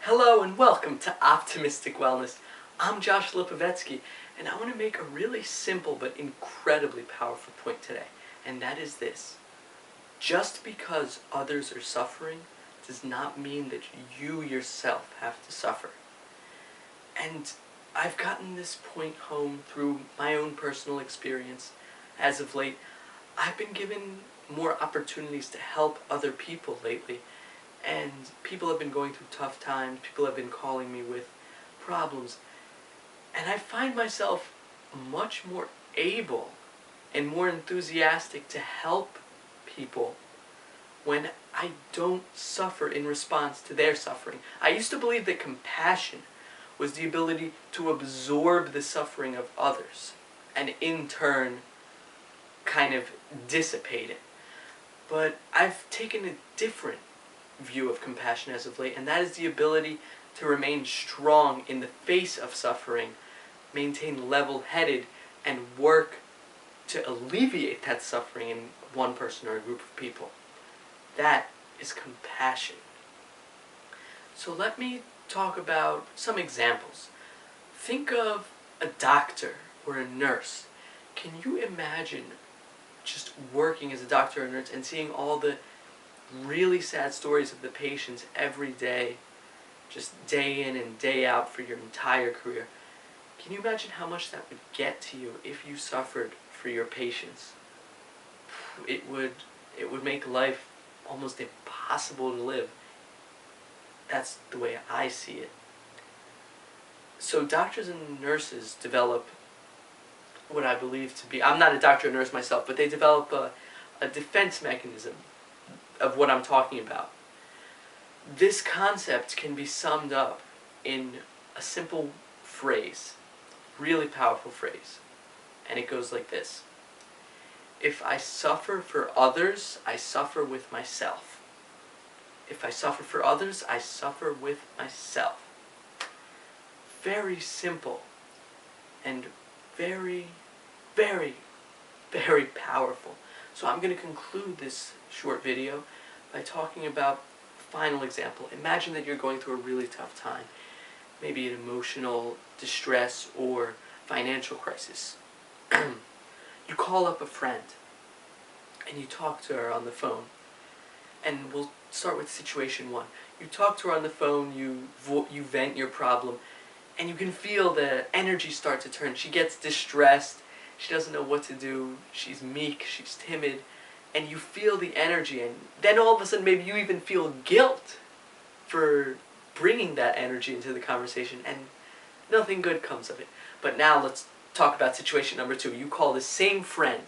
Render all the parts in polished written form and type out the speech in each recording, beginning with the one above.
Hello and welcome to Optimistic Wellness. I'm Josh Lipovetsky, and I want to make a really simple but incredibly powerful point today, and that is this. Just because others are suffering does not mean that you yourself have to suffer. And I've gotten this point home through my own personal experience. As of late, I've been given more opportunities to help other people lately. And people have been going through tough times, people have been calling me with problems, and I find myself much more able and more enthusiastic to help people when I don't suffer in response to their suffering. I used to believe that compassion was the ability to absorb the suffering of others and in turn kind of dissipate it. But I've taken a different view of compassion as of late, and that is the ability to remain strong in the face of suffering, maintain level-headed, and work to alleviate that suffering in one person or a group of people. That is compassion. So let me talk about some examples. Think of a doctor or a nurse. Can you imagine just working as a doctor or a nurse and seeing all the really sad stories of the patients every day, just day in and day out for your entire career? Can you imagine how much that would get to you if you suffered for your patients? It would make life almost impossible to live. That's the way I see it. So doctors and nurses develop what I believe to be, I'm not a doctor or nurse myself, but they develop a defense mechanism of what I'm talking about. This concept can be summed up in a simple phrase, really powerful phrase, and it goes like this. If I suffer for others, I suffer with myself. If I suffer for others, I suffer with myself. Very simple and very, very, very powerful. So I'm going to conclude this short video by talking about a final example. Imagine that you're going through a really tough time, maybe an emotional distress or financial crisis. You call up a friend and you talk to her on the phone. And we'll start with situation one. You talk to her on the phone, you vent your problem, and you can feel the energy start to turn. She gets distressed. She doesn't know what to do. She's meek. She's timid. And you feel the energy. And then all of a sudden, maybe you even feel guilt for bringing that energy into the conversation. And nothing good comes of it. But now let's talk about situation number two. You call the same friend.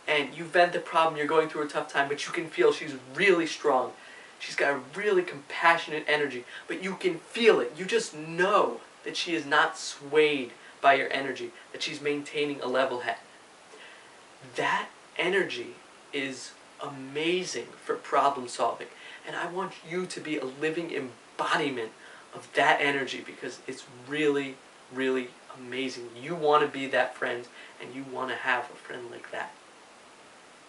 And you vent the problem. You're going through a tough time. But you can feel she's really strong. She's got a really compassionate energy. But you can feel it. You just know that she is not swayed by your energy, that she's maintaining a level head. That energy is amazing for problem solving, and I want you to be a living embodiment of that energy because it's really, really amazing. You want to be that friend, and you want to have a friend like that.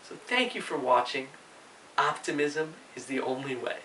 So thank you for watching. Optimism is the only way.